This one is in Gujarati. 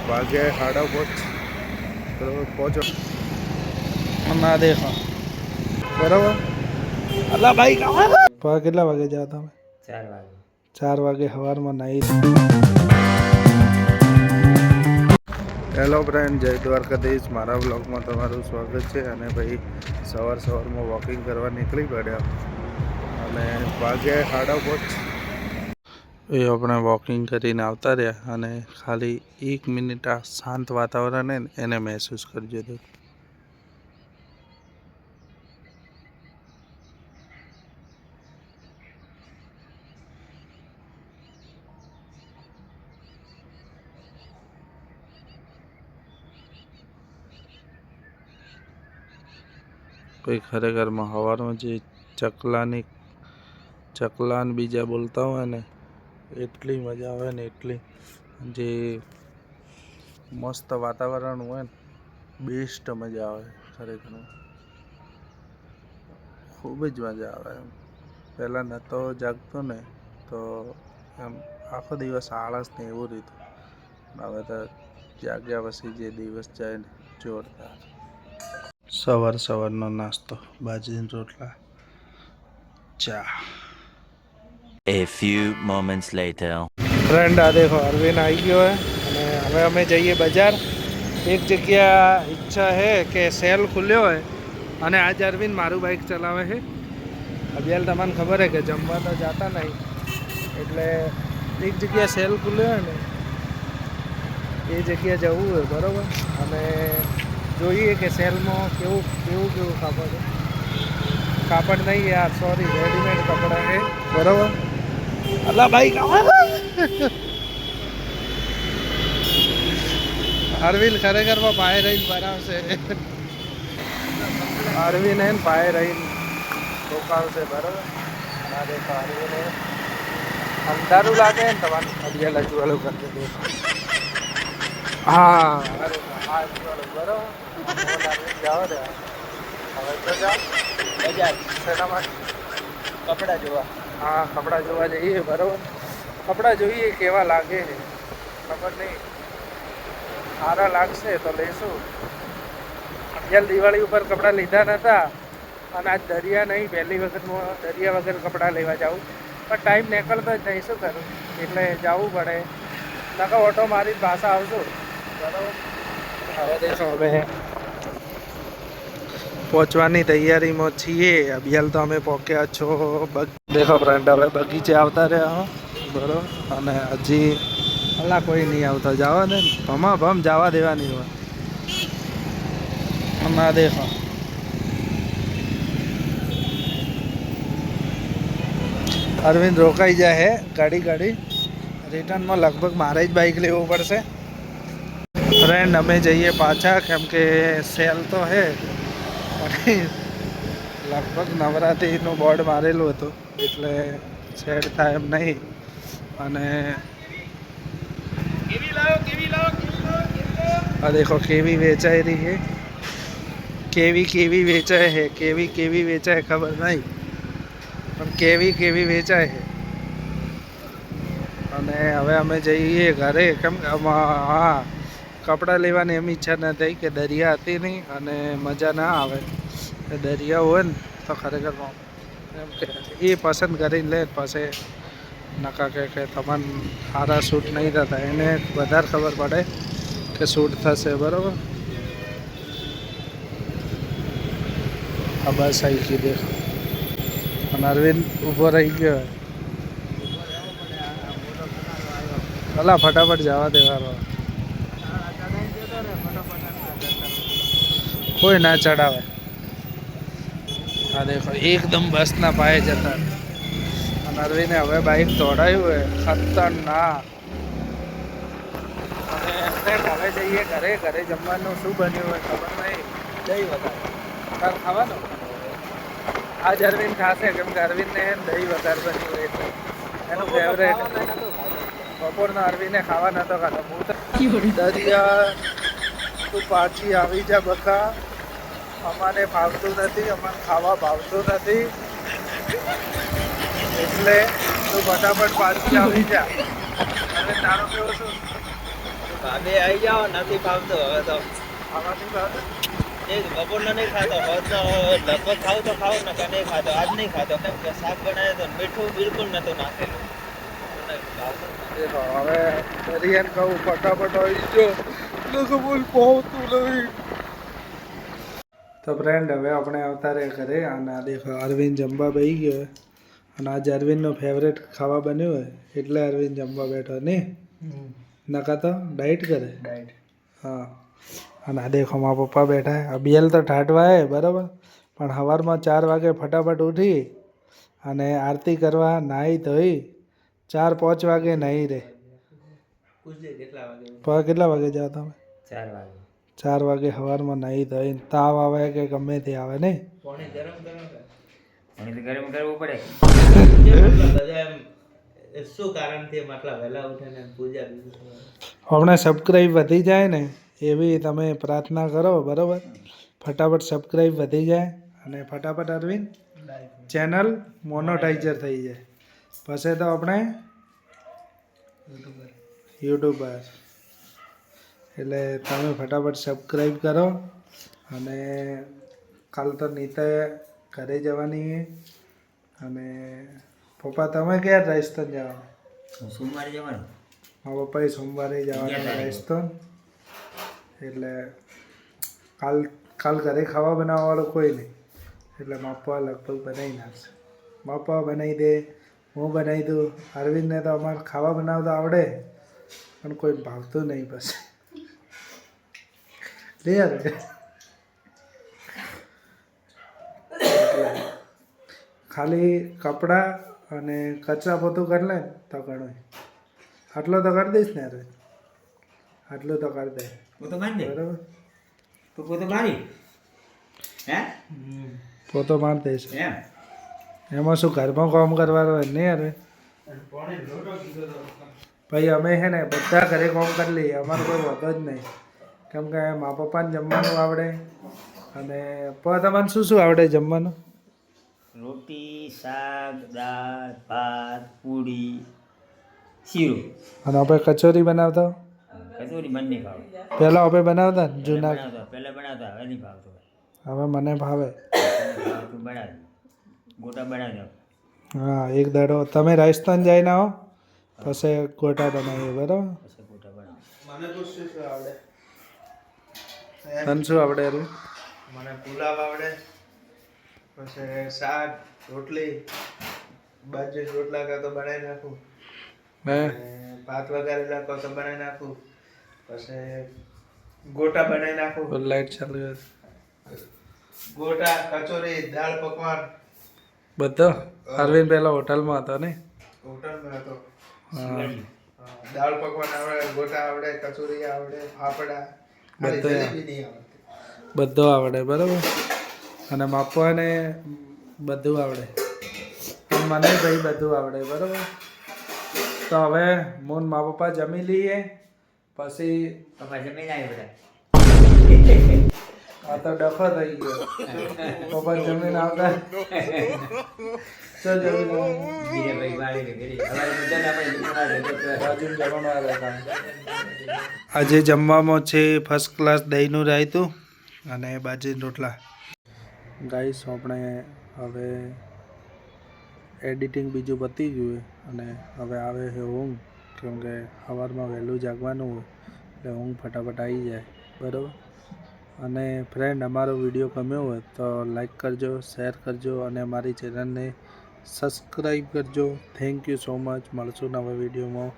વાગે 5:30 તો પહોંચો ના દેખો બરાબર. અલા ભાઈ કેટલા વાગે જાઓ તમે? 4 વાગે. 4 વાગે સવારમાં નાહી. હેલો ફ્રેન્ડ, જય દ્વારકાધીશ. મારા બ્લોગમાં તમારું સ્વાગત છે. અને ભાઈ સવારમાં વોકિંગ કરવા નીકળી પડ્યા અને વાગે 5:30 એ આપણે વોકિંગ કરીને આવતા રહ્યા અને ખાલી 1 મિનિટ આ શાંત વાતાવરણ એને મહેસૂસ કરજો. તો કોઈ ખરેખરમાં સવારમાં જે ચકલાન બીજા બોલતા હોય ને એટલી મજા આવે ને, એટલી જે મસ્ત વાતાવરણ હોય ને, બેસ્ટ મજા આવે ખરેખર. ખૂબ જ મજા આવે એમ. પહેલાં નહોતો જાગતો ને તો એમ આખો દિવસ આળસ ને એવું રીતું. હવે તો જાગ્યા પછી જે દિવસ જાય ને જોરદાર. સવારનો નાસ્તો, બાજરીના રોટલા, ચા. A few moments later. Friend, આ દેખો અરવિંદ આવી ગયો હે અને હવે અમે જઈએ બજાર. એક જગ્યા ઈચ્છા હે કે સેલ ખુલ્યો હોય અને આજ અરવિંદ મારું બાઇક ચલાવે છે. અભિયાલ તમને ખબર હે કે જમવા તો જતા નહીં, એટલે એક જગ્યા સેલ ખુલ્યો હોય ને એ જગ્યા જવું હોય બરાબર. અને જોઈએ કે સેલમાં કેવું કાપડ નહીં યાર, સોરી, રેડીમેડ કપડાં છે બરાબર. અલા ભાઈ અરવિંદ ખરેખરમાં પાયે રહીને બનાવશે. અરવિંદ હે ને પાયે રહીને રોકાવશે બરાબર. અરવિંદ અંધારું લાગે ને તમારે અભિયાલ અજવાળું કરી દે. હા અજવાળું બરાબર. જાઓ રે હવે તો જાઓ બજાર શેના માટે? કપડાં જોવા. હા, કપડાં જોવા જઈએ બરાબર. કપડાં જોઈએ કેવા લાગે છે ખબર નહીં. સારા લાગશે તો લઈશું. અભિયાલ દિવાળી ઉપર કપડાં લીધા નહોતા અને આજ દરિયા નહીં, પહેલી વખતમાં દરિયા વગર કપડાં લેવા જાઉં. પણ ટાઈમ નીકળતો જ નહીં, શું કરું, એટલે જવું પડે. નકર ઓટો મારી પાછા આવશું બરાબર. હવે દેખો હવે પહોંચવાની તૈયારીમાં છીએ. અભિયાલ તો અમે પહોંચ્યા છો. દેખો ફ્રેન્ડ, હવે બગીચે આવતા રહ્યા બરાબર. અને હજી અલા કોઈ નહીં આવતા, જવા દે ને, ભમ જવા દેવાની હોય. ના દેખો અરવિંદ રોકાઈ જાય હે ગાડી. રિટર્નમાં લગભગ મારે જ બાઇક લેવું પડશે. ફ્રેન્ડ, અમે જઈએ પાછા, કેમ કે સેલ તો હે લગભગ નવરાત્રિનું બોર્ડ મારેલું હતું એટલે સેટ થાય એમ નહીં. અને આ દેખો કેવી વેચાઈ રહી છે, કેવી વેચાય છે, કેવી વેચાય ખબર નહીં, પણ કેવી વેચાય છે. અને હવે અમે જઈએ ઘરે, કેમ હા કપડાં લેવાની એમ ઈચ્છા ન થઈ કે દરિયા હતી નહીં અને મજા ના આવે. દરિયા હોય ને તો ખરેખર એમ કે એ પસંદ કરીને લે, પછી નકા કે તમને સારા શૂટ નહીં થતા, એને વધારે ખબર પડે કે શૂટ થશે બરાબર. આ બસ આવી ગઈ દેખો અને અરવિંદ ઊભો રહી ગયો. ભલા ફટાફટ જવા દેવાનો, કોઈ ના ચડાવે. હા દેખો એકદમ બસના પાયે જતા. અને અરવિંદે હવે બાઇક દોડાયું હોય ખતરનાક. અને હવે જઈએ ઘરે જમવાનું શું બન્યું હોય ખબર નહીં. દહીં વધારે તાર ખાવાનું આજ અરવિંદ ખાશે, કેમ કે અરવિંદને દહીં વધારે બન્યું હોય એટલે એનું ફેવરેટ. બપોરના અરવિંદને ખાવા નતો ખાતો. દરિયા તું પાછી આવી જા બકા, અમારે ભાવતું નથી, અમારે ખાવા ભાવતું નથી, એટલે તું ફટાફટ પાછી આવી જા. અને તારો કેવો શું ભાભી આવી જાઓ, નથી ફાવતું હવે તો. ખાવાની વાત એ જ બપોરનો નહીં ખાતો, હોજનો લગભગ ખાવ તો ખાવ ને કે નહીં ખાતો. આજ નહીં ખાતો કેમ કે શાક બનાવ્યું તો મીઠું બિલકુલ નતું નાખેલું. મને ભાવતું જ નથી. દેખો હવે દરિયાને કહું ફટાફટ આવી ગયો લોકો બોલ પહોંચતું નહીં. તો ફ્રેન્ડ હવે આપણે આવતા રહે ઘરે. અને આ દેખો અરવિંદ જમવા બેસી ગયો હોય. અને આજે અરવિંદનું ફેવરેટ ખાવા બન્યું હોય એટલે અરવિંદ જમવા બેઠો નહીં નકા તો ડાયટ કરે. હા. અને આ દેખો મારા પપ્પા બેઠા હે. અભિયાલ તો ઠાઠવા હે બરાબર, પણ સવારમાં 4 વાગે ફટાફટ ઉઠી અને આરતી કરવા નાહી ધોઈ 4-5 વાગે નહીં રે. કેટલા વાગે જાઓ તમે? 4 વાગે. 4 વાગે સવારમાં નાહી ધોઈને તાવ આવે કે ગમે તે આવે નહીં. પાણી ગરમ કરવું પડે. શું કારણથી આટલા વહેલા ઉઠીને પૂજા હમણાં સબસ્ક્રાઈબ વધી જાય ને એવી તમે પ્રાર્થના કરો બરાબર. ફટાફટ સબસ્ક્રાઈબ વધી જાય અને ફટાફટ અરવિંદ ચેનલ મોનોટાઈઝર થઈ જાય. પછી તો આપણે યુટ્યુબર. એટલે તમે ફટાફટ સબસ્ક્રાઈબ કરો. અને કાલ તો નીતે ઘરે જવાની છે. અને પપ્પા તમે ક્યારે રાજસ્થાન જવાના? સોમવારે જવાનું. મારા પપ્પાએ સોમવારે જવાના રાજસ્થાન. એટલે કાલ ઘરે ખાવા બનાવવાવાળું કોઈ નહીં. એટલે માપા લગભગ બનાવી નાખશે. માપા બનાવી દે, હું બનાવી દઉં. અરવિંદને તો અમારે ખાવા બનાવતા આવડે પણ કોઈ ભાવતું નહીં પછી લે યાર. ખાલી કપડાં અને કચરા પોતું કરી લે તો ઘણું. આટલો તો કરી દઈશ ને અરવિંદ? આટલું તો કરી દે બરાબર. પોતો મારી હે પોતો માર દઈશ. એમાં શું ઘરમાં કામ કરવાનું હોય નહીં અરે? ભાઈ અમે છે ને બધા ઘરે કામ કરી લઈએ, અમારો કોઈ વાંધો જ નહીં. કેમ કે મા પપ્પાને જમવાનું આવડે. અને તમારે શું શું આવડે જમવાનું? રોટી, શાક, દાળ, ભાત, પૂરી, શીરો. અને આપણે કચોરી બનાવતા? કચોરી મને નહીં ભાવે. પહેલાં આપણે બનાવતા ને જૂના? પહેલા બનાવતા, હવે નહીં ભાવતો. હવે મને ભાવે. તું બનાવી ગોટા બનાવી દો. હા, એક દાડો તમે રાજસ્થાન જઈને આવો પછી ગોટા બનાવીએ બરાબર. પછી ગોટા બનાવો. મને તો શું આવડે? તને શું આવડે? અરે મને પુલાવ આવડે, પછી શાક, રોટલી, બાજરી રોટલા કાં તો બનાવી નાખું, હે ભાત વઘારેલા કાં તો બનાવી નાખું, પછી ગોટા બનાવી નાખું. લાઈટ ચાલુ છે ગોટા, કચોરી, દાળ પકવાન બધો. અરવિંદ પહેલા હોટલમાં હતો ને? હોટલમાં હતો. હા, દાળ પકવાન આવડે, ગોટા આવડે, કચોરી આવડે, ફાફડા, ખાલી બધું જલેબી નહીં આવડતી. બધો આવડે બરાબર. અને માપવાને બધું આવડે. અને મને ભાઈ બધું આવડે બરાબર. તો હવે હું મા પપ્પા જમી લઈએ પછી. પપ્પા જમીન આવી બધા. આ તો ડખો થઈ ગયો. પપ્પા જમીન આવતા ચાલ જમીન ધીરેભાઈ વાળી કે ઘરે. હવે બધાને આપણે બાજુ જમણવાર હતા. આજે જમવામાં છે ફર્સ્ટ ક્લાસ દહીંનું રાયતું અને બાજરીના રોટલા. ગાઈસ આપણે હવે એડિટિંગ બીજું પતી ગયું અને હવે આવે છે ઊંઘ. કેમ કે સવારમાં વહેલું જાગવાનું હોય એટલે ઊંઘ ફટાફટ આવી જાય બરાબર. અને ફ્રેન્ડ અમારો વિડીયો ગમ્યો હોય તો લાઈક કરજો, શેર કરજો અને અમારી ચેનલને સબસ્ક્રાઈબ કરજો. Thank you so much. મળશું નવા વિડીયોમાં.